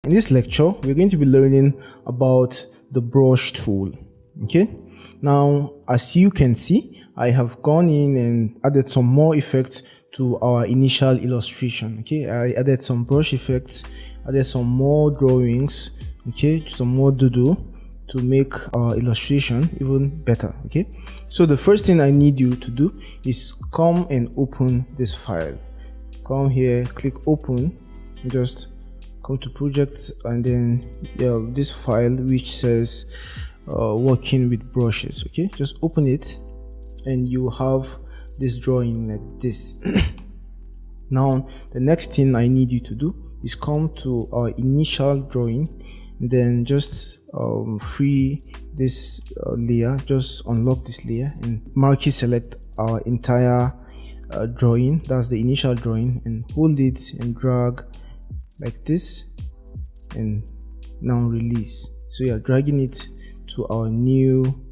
In this lecture, we're going to be learning about the brush tool. Okay, now as you can see, I have gone in and added some more effects to our initial illustration. Okay, I added some brush effects, added some more drawings, okay, some more doodle to make our illustration even better. Okay, so the first thing I need you to do is come and open this file. Come here, click open, just come to project, and then this file which says working with brushes. Okay, just open it and you have this drawing like this. Now the next thing I need you to do is come to our initial drawing, and then just free this layer, just unlock this layer and marquee select our entire drawing. That's the initial drawing, and hold it and drag like this, and now release. So you are dragging it to our new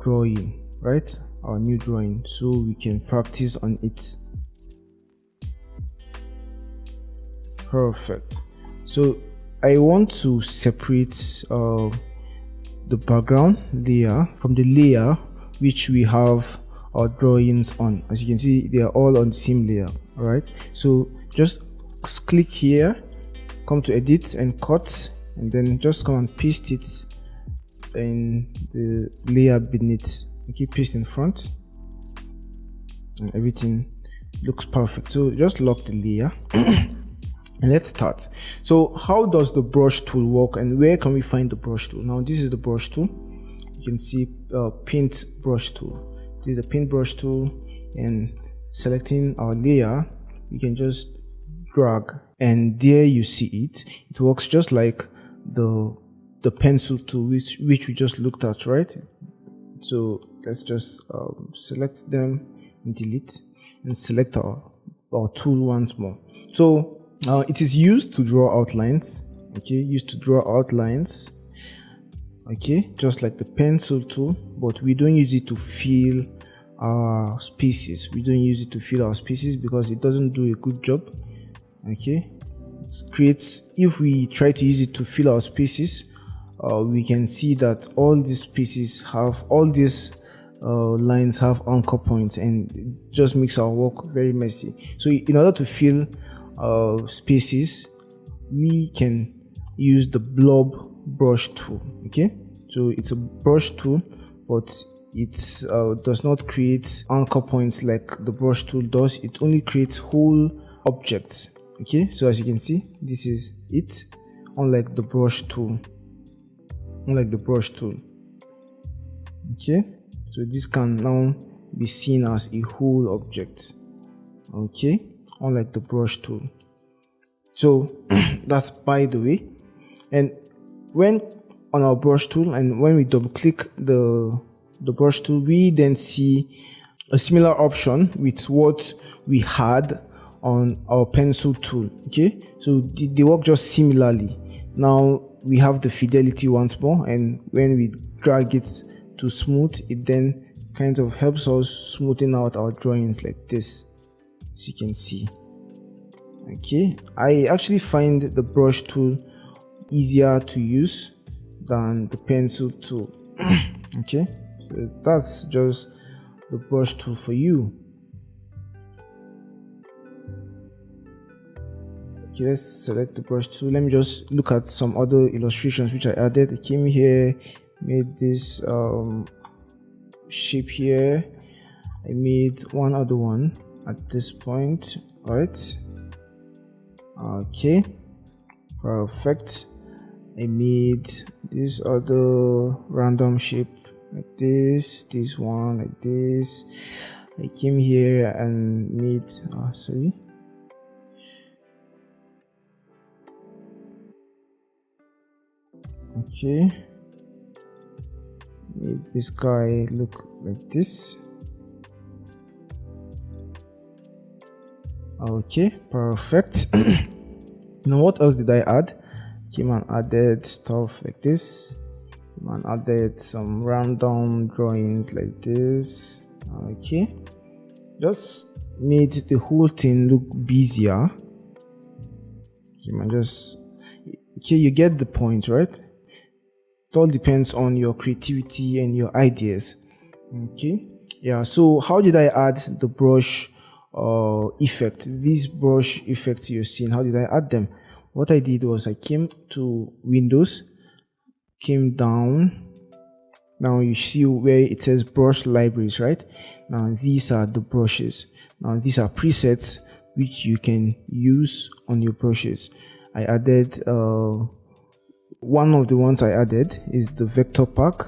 drawing, right? Our new drawing, so we can practice on it. Perfect. So I want to separate the background layer from the layer which we have our drawings on. As you can see, they are all on the same layer. All right, so just click here, come to edit and cut, and then just come and paste it in the layer beneath. Okay, paste in front, and everything looks perfect. So just lock the layer and let's start. So how does the brush tool work, and where can we find the brush tool? Now this is the brush tool. You can see paint brush tool. This is the paint brush tool, and selecting our layer, we can just drag, and there you see it. It works just like the pencil tool which we just looked at, right? So let's just select them and delete, and select our tool once more. So it is used to draw outlines. Okay, used to draw outlines. Okay, just like the pencil tool, but we don't use it to fill our spaces. We don't use it to fill our spaces because it doesn't do a good job. Okay, it creates, if we try to use it to fill our spaces, we can see that all these spaces have, all these lines have anchor points, and it just makes our work very messy. So in order to fill spaces, we can use the blob brush tool. Okay, so it's a brush tool, but it does not create anchor points like the brush tool does. It only creates whole objects. Okay, so as you can see, this is it, unlike the brush tool. Okay, so this can now be seen as a whole object. Okay, unlike the brush tool. So that's by the way. And when on our brush tool, and when we double click the brush tool, we then see a similar option with what we had on our pencil tool. Okay, so they work just similarly. Now we have the fidelity once more, and when we drag it to smooth, it then kind of helps us smoothing out our drawings like this, as you can see. Okay, I actually find the brush tool easier to use than the pencil tool. Okay, so that's just the brush tool for you. Okay, let's select the brush tool. Let me just look at some other illustrations which I added. I came here, made this shape here. I made one other one at this point. All right. Okay, perfect. I made this other random shape like this one like this. I came here and made okay, made this guy look like this. Okay, perfect. Now what else did I add? Came and added stuff like this. Came and added some random drawings like this. Okay, just made the whole thing look busier. Came Okay, you get the point, right? It all depends on your creativity and your ideas. Okay, yeah. So how did I add the brush effect? These brush effects you're seeing, how did I add them? What I did was I came to Windows, came down. Now you see where it says brush libraries, right? Now these are the brushes. Now these are presets which you can use on your brushes. I added one of the ones I added is the vector pack.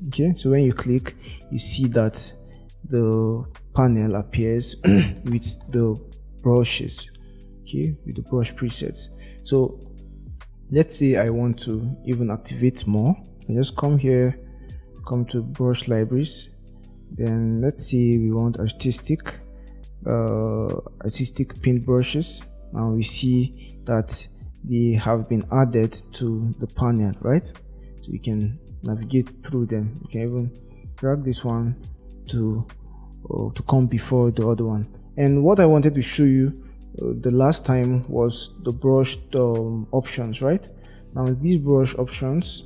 Okay, so when you click, you see that the panel appears with the brushes. Okay, with the brush presets. So let's say I want to even activate more. I just come here, come to brush libraries, then let's say we want artistic paint brushes. Now we see that they have been added to the panel, right? So you can navigate through them. You can even drag this one to come before the other one. And what I wanted to show you the last time was the brush options, right? Now these brush options,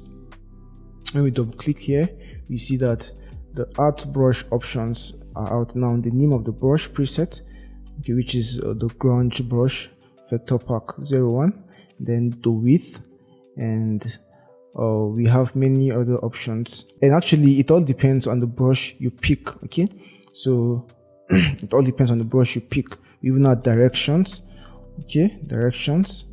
when we double click here, we see that the art brush options are out now. The name of the brush preset, okay, which is the grunge brush vector pack 01, then the width, and we have many other options. And actually it all depends on the brush you pick. Okay, so it all depends on the brush you pick. We even have directions. Okay, directions,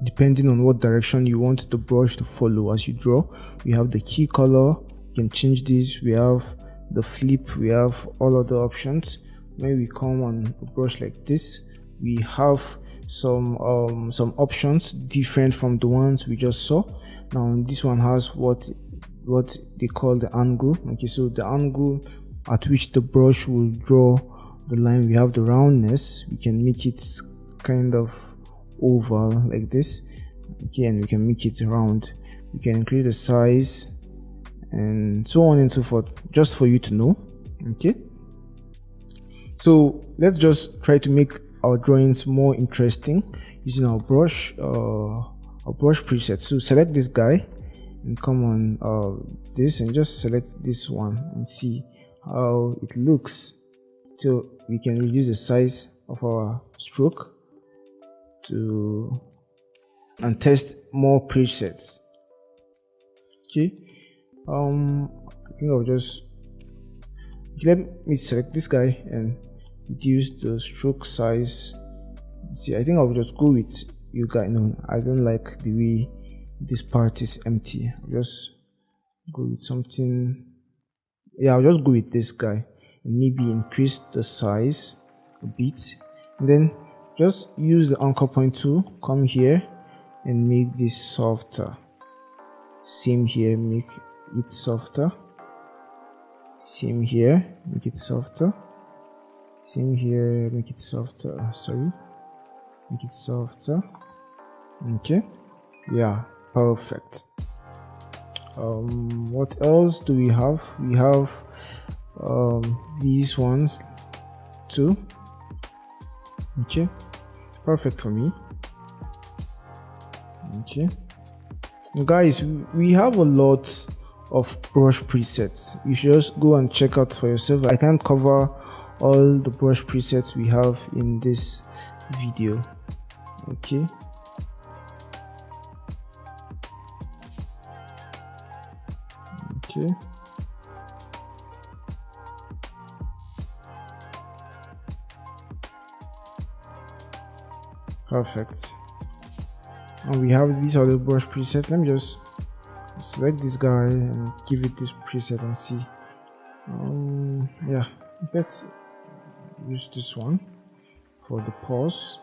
depending on what direction you want the brush to follow as you draw. We have the key color, you can change this. We have the flip, we have all other options. When we come on a brush like this, we have some options different from the ones we just saw. Now this one has what they call the angle. Okay, so the angle at which the brush will draw the line. We have the roundness, we can make it kind of oval like this. Okay, and we can make it round. We can increase the size and so on and so forth, just for you to know. Okay, so let's just try to make our drawings more interesting using our brush preset. So select this guy and come on this and just select this one and see how it looks. So we can reduce the size of our stroke and test more presets. Okay, I think I'll just let me select this guy and reduce the stroke size. See, I think I'll just go with you guys. No, I don't like the way this part is empty. I'll just go with something. Yeah, I'll just go with this guy and maybe increase the size a bit, and then just use the anchor point tool, come here and make this softer. Same here, make it softer. Same here, make it softer. Same here, make it softer. Sorry, make it softer. Okay, yeah, perfect. What else do we have? We have these ones too. Okay, perfect for me. Okay, guys, we have a lot of brush presets. You should just go and check out for yourself. I can't cover all the brush presets we have in this video. Okay, okay, perfect. And we have these other brush presets. Let me just select this guy and give it this preset and see. Yeah, let's use this one for the pause.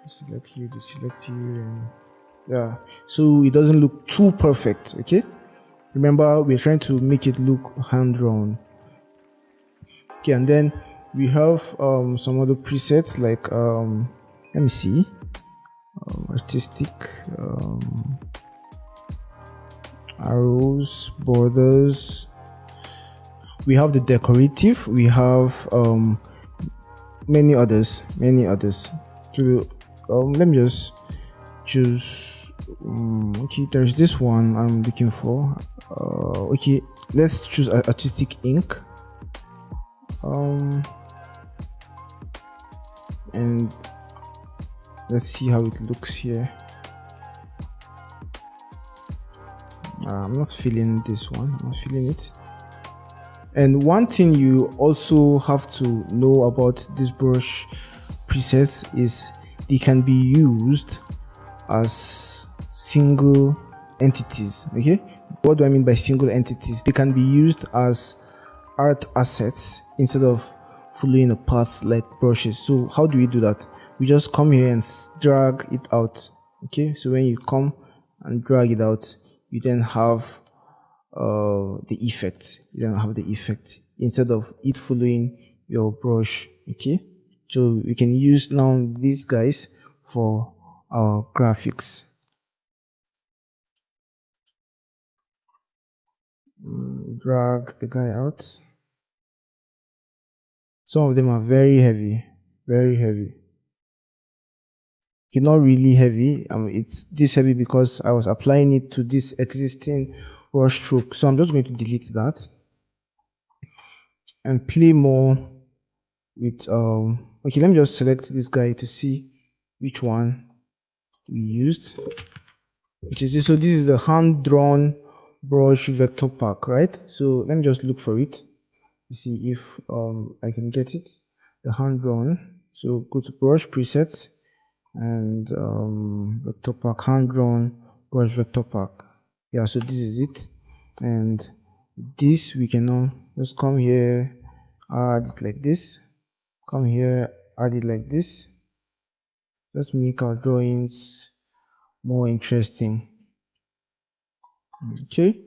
Select you, deselect you, and yeah, so it doesn't look too perfect. Okay, remember we're trying to make it look hand drawn. Okay, and then we have some other presets like let me see, artistic, arrows, borders. We have the decorative, we have many others. So let me just choose okay, there's this one I'm looking for. Okay, let's choose artistic ink, and let's see how it looks here. I'm not feeling this one. I'm not feeling it. And one thing you also have to know about this brush presets is they can be used as single entities. Okay, what do I mean by single entities? They can be used as art assets instead of following a path like brushes. So how do we do that? We just come here and drag it out. Okay, so when you come and drag it out, you then have the effect. You then have the effect instead of it following your brush. Okay, so we can use now these guys for our graphics. Drag the guy out. Some of them are very heavy, very heavy. Okay, not really heavy. It's this heavy because I was applying it to this existing brush stroke. So I'm just going to delete that and play more with okay, let me just select this guy to see which one we used, which is this. So this is the hand-drawn brush vector pack, right? So let me just look for it to see if I can get it. The hand-drawn. So go to brush presets and vector pack, hand-drawn brush vector pack. Yeah, so this is it. And this we can now just come here, add it like this, come here, add it like this. Just make our drawings more interesting. Okay,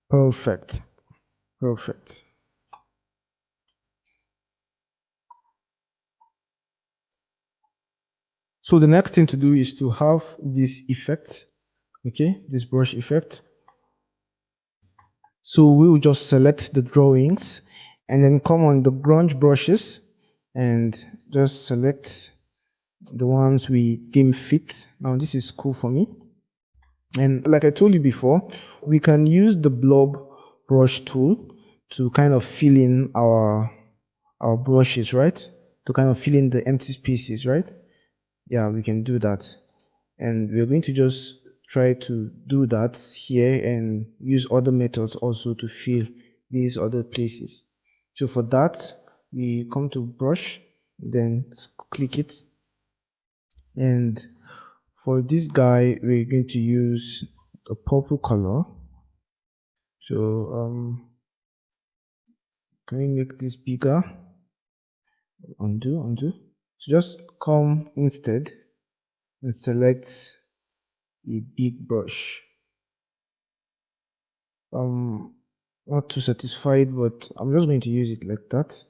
perfect, perfect. So the next thing to do is to have this effect, okay, this brush effect. So we will just select the drawings and then come on the grunge brushes and just select the ones we deem fit. Now this is cool for me. And like I told you before, we can use the blob brush tool to kind of fill in our brushes, right? To kind of fill in the empty spaces, right? Yeah, we can do that. And we're going to just try to do that here and use other methods also to fill these other places. So for that, we come to brush, then click it. And for this guy, we're going to use a purple color. So can we make this bigger? Undo. So just come instead and select a big brush. Not too satisfied, but I'm just going to use it like that.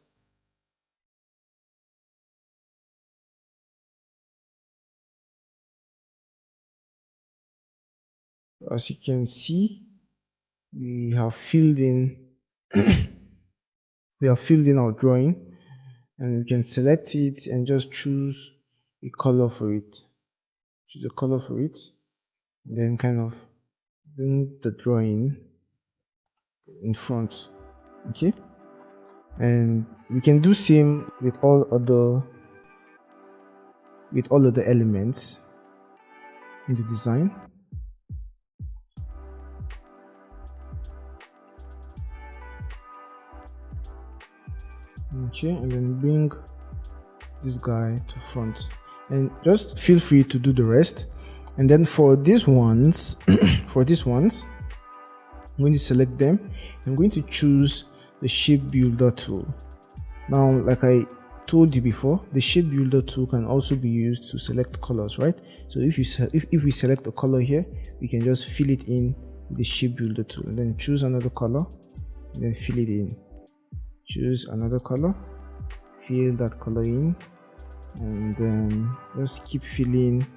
As you can see, we have filled in we have filled in our drawing, and we can select it and just choose a color for it. Choose a color for it, then kind of bring the drawing in front. Okay, and we can do same with all of the elements in the design. Okay, and then bring this guy to front, and just feel free to do the rest. And then for these ones I'm going to select them. I'm going to choose the shape builder tool. Now, like I told you before, the shape builder tool can also be used to select colors, right? So if we select a color here, we can just fill it in with the shape builder tool, and then choose another color and then fill it in. Choose another color, fill that color in, and then just keep filling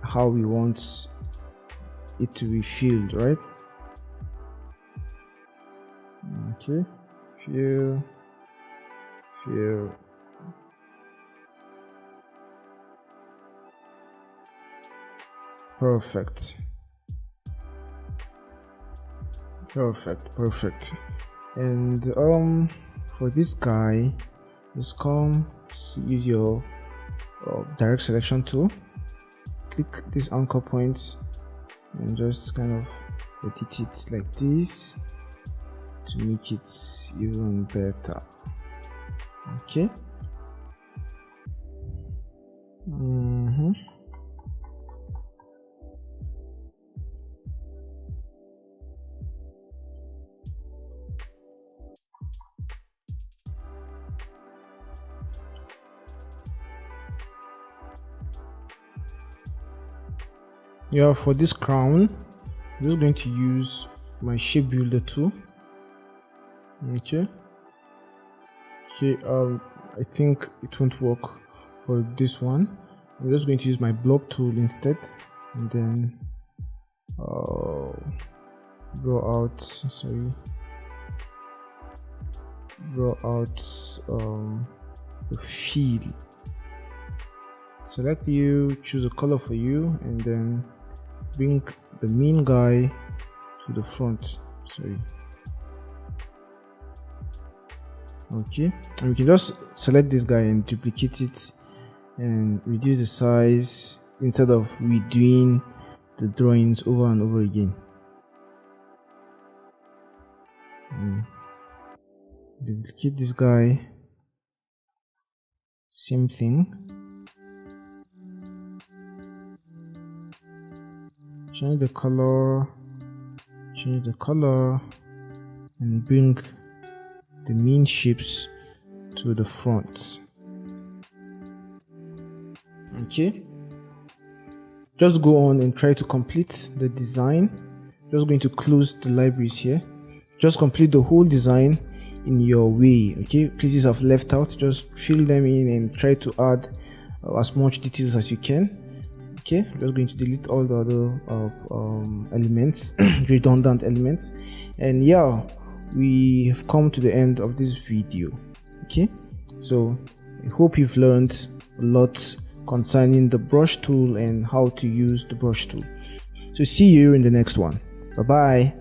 how we want it to be filled, right? Okay, fill. Perfect. Perfect. And for this guy, just come use your direct selection tool, click this anchor point and just kind of edit it like this to make it even better. Okay. Yeah, for this crown, we're going to use my shape builder tool. Okay. I think it won't work for this one. I'm just going to use my block tool instead, and then draw out the feel. Select you, choose a color for you, and then bring the main guy to the front. Okay, and we can just select this guy and duplicate it and reduce the size instead of redoing the drawings over and over again. Duplicate this guy, same thing. Change the color, and bring the main shapes to the front. Okay, just go on and try to complete the design. Just going to close the libraries here. Just complete the whole design in your way. Okay, places I've left out, just fill them in and try to add as much details as you can. Okay, I'm just going to delete all the other elements, redundant elements. And yeah, we have come to the end of this video. Okay, so I hope you've learned a lot concerning the brush tool and how to use the brush tool. So see you in the next one. Bye bye.